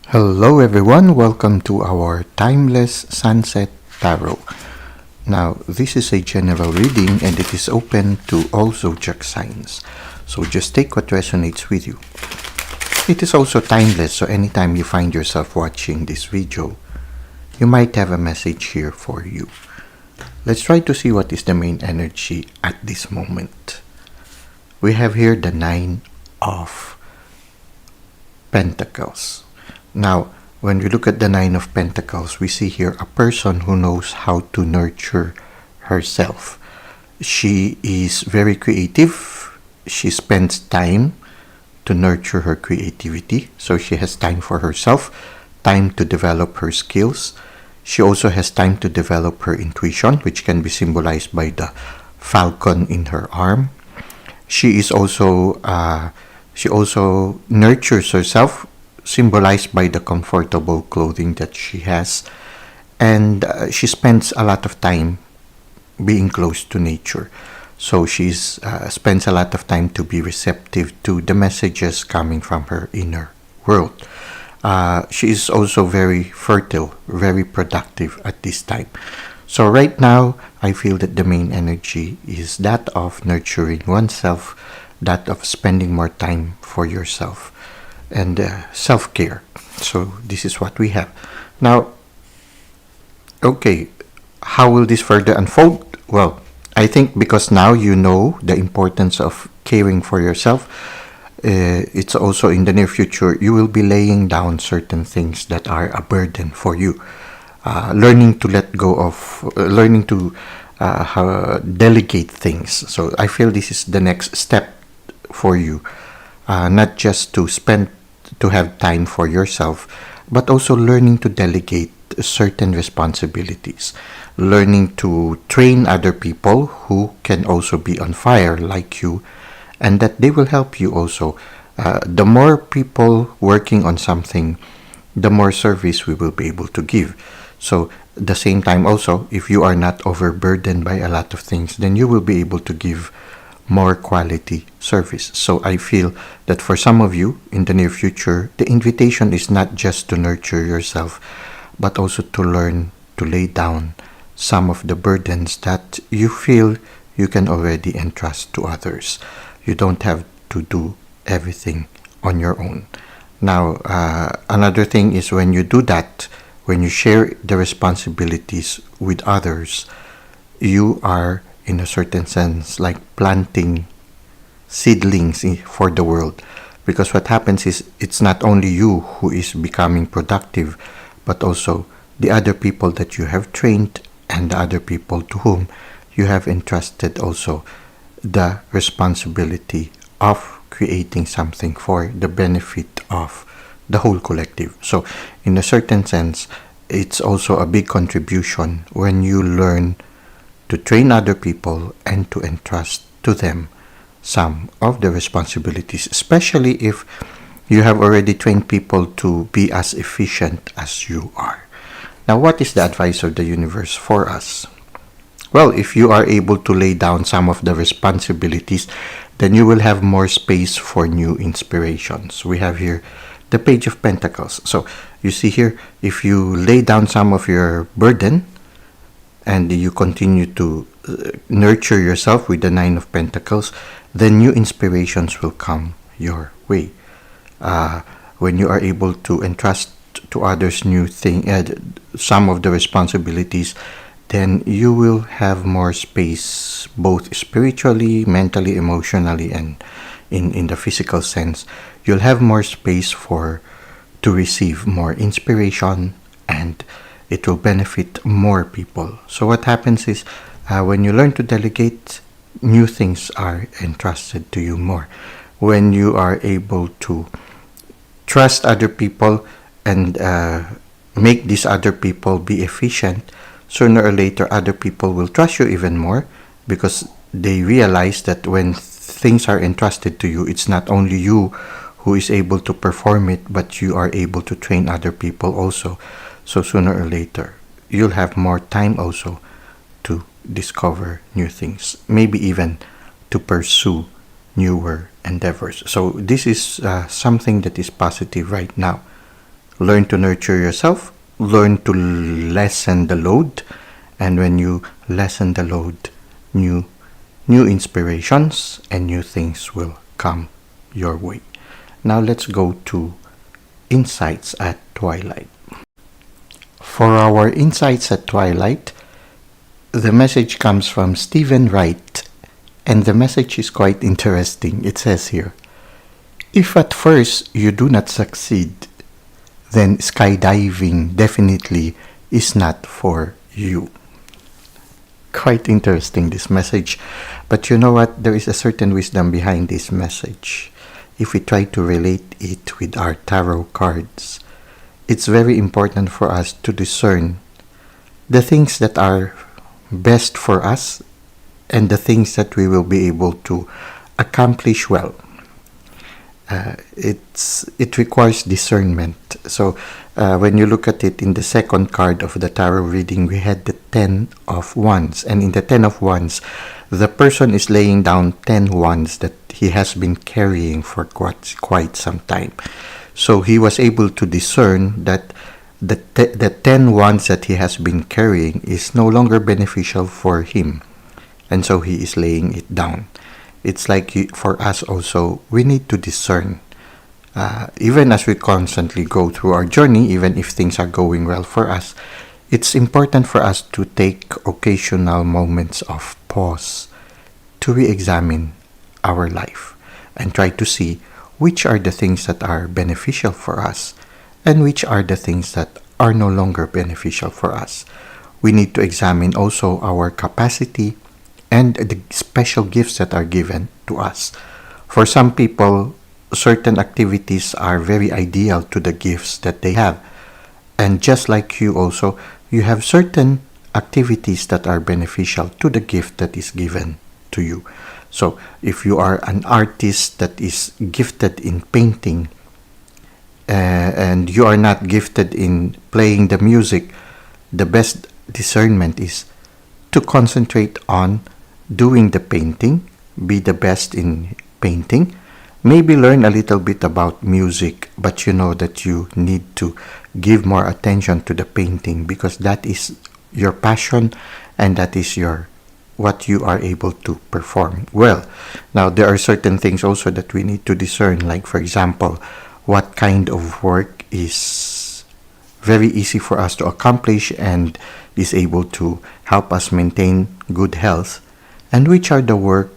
Hello everyone, welcome to our Timeless Sunset Tarot. Now, this is a general reading and it is open to all zodiac signs. So just take what resonates with you. It is also timeless, so anytime you find yourself watching this video, you might have a message here for you. Let's try to see what is the main energy at this moment. We have here the Nine of Pentacles. Now, when we look at the Nine of Pentacles, we see here a person who knows how to nurture herself. She is very creative. She spends time to nurture her creativity. So she has time for herself, time to develop her skills. She also has time to develop her intuition, which can be symbolized by the falcon in her arm. She also nurtures herself, symbolized by the comfortable clothing that she has, and she spends a lot of time being close to nature. So she spends a lot of time to be receptive to the messages coming from her inner world. She is also very fertile, very productive at this time. So right now, I feel that the main energy is that of nurturing oneself, that of spending more time for yourself, and self-care. So this is what we have. Now, okay, how will this further unfold? Well, I think because now you know the importance of caring for yourself, it's also in the near future, you will be laying down certain things that are a burden for you. Learning to let go of, learning to delegate things. So I feel this is the next step for you. Not just to have time for yourself, but also learning to delegate certain responsibilities, learning to train other people who can also be on fire like you, and that they will help you also. The more people working on something, the more service we will be able to give. So at the same time also, if you are not overburdened by a lot of things, then you will be able to give more quality service. So I feel that for some of you in the near future, the invitation is not just to nurture yourself, but also to learn to lay down some of the burdens that you feel you can already entrust to others. You don't have to do everything on your own. Now, another thing is when you do that, when you share the responsibilities with others, you are in a certain sense like planting seedlings for the world, because what happens is it's not only you who is becoming productive, but also the other people that you have trained and the other people to whom you have entrusted also the responsibility of creating something for the benefit of the whole collective. So in a certain sense, it's also a big contribution when you learn to train other people and to entrust to them some of the responsibilities, especially if you have already trained people to be as efficient as you are. Now, what is the advice of the universe for us? Well, if you are able to lay down some of the responsibilities, then you will have more space for new inspirations. We have here the Page of Pentacles. So you see here, if you lay down some of your burden and you continue to nurture yourself with the Nine of Pentacles, then new inspirations will come your way. When you are able to entrust to others some of the responsibilities, then you will have more space, both spiritually, mentally, emotionally, and in the physical sense. You'll have more space to receive more inspiration, and it will benefit more people. So what happens is, when you learn to delegate, new things are entrusted to you more. When you are able to trust other people and make these other people be efficient, sooner or later other people will trust you even more, because they realize that when things are entrusted to you, it's not only you who is able to perform it, but you are able to train other people also. So sooner or later, you'll have more time also to discover new things, maybe even to pursue newer endeavors. So this is something that is positive right now. learn to nurture yourself, learn to lessen the load, and when you lessen the load, new inspirations and new things will come your way. Now let's go to Insights at Twilight. For our Insights at Twilight, the message comes from Stephen Wright, and the message is quite interesting. It says here, if at first you do not succeed, then skydiving definitely is not for you. Quite interesting, this message. But you know what? There is a certain wisdom behind this message. If we try to relate it with our tarot cards, it's very important for us to discern the things that are best for us and the things that we will be able to accomplish well. It requires discernment. So when you look at it in the second card of the tarot reading, we had the 10 of Wands. And in the 10 of Wands, the person is laying down 10 wands that he has been carrying for quite some time. So he was able to discern that the 10 wands that he has been carrying is no longer beneficial for him. And so he is laying it down. It's like for us also, we need to discern. Even as we constantly go through our journey, even if things are going well for us, it's important for us to take occasional moments of pause to re-examine our life and try to see which are the things that are beneficial for us and which are the things that are no longer beneficial for us. We need to examine also our capacity and the special gifts that are given to us. For some people, certain activities are very ideal to the gifts that they have. And just like you also, you have certain activities that are beneficial to the gift that is given to you. So if you are an artist that is gifted in painting and you are not gifted in playing the music, the best discernment is to concentrate on doing the painting, be the best in painting, maybe learn a little bit about music, but you know that you need to give more attention to the painting because that is your passion and that is what you are able to perform well. Now there are certain things also that we need to discern, like for example, what kind of work is very easy for us to accomplish and is able to help us maintain good health, and which are the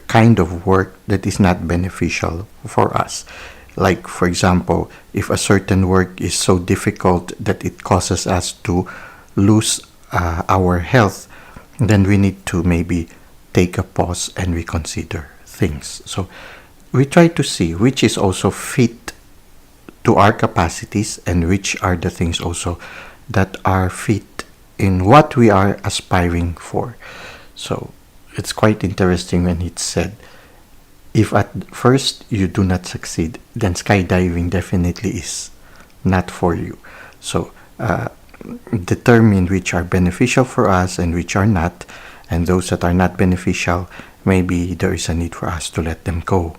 kind of work that is not beneficial for us. Like for example, if a certain work is so difficult that it causes us to lose our health, then we need to maybe take a pause and reconsider things. So we try to see which is also fit to our capacities and which are the things also that are fit in what we are aspiring for. So it's quite interesting when it said, if at first you do not succeed, then skydiving definitely is not for you. So determine which are beneficial for us and which are not, and those that are not beneficial, maybe there is a need for us to let them go.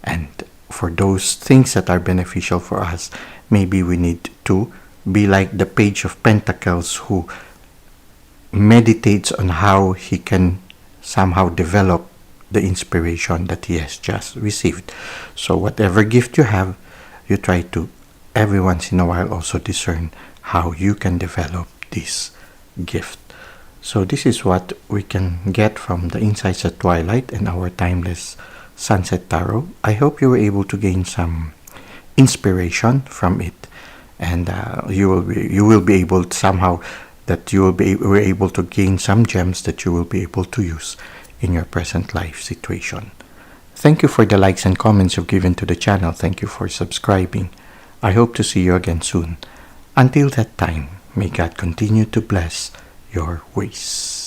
And for those things that are beneficial for us, maybe we need to be like the Page of Pentacles who meditates on how he can somehow develop the inspiration that he has just received. So whatever gift you have, you try to every once in a while also discern how you can develop this gift. So this is what we can get from the Insights at Twilight and our Timeless Sunset Tarot. I hope you were able to gain some inspiration from it, and you will be able to somehow that you will be able to gain some gems that you will be able to use in your present life situation. Thank you for the likes and comments you've given to the channel. Thank you for subscribing. I hope to see you again soon. Until that time, may God continue to bless your ways.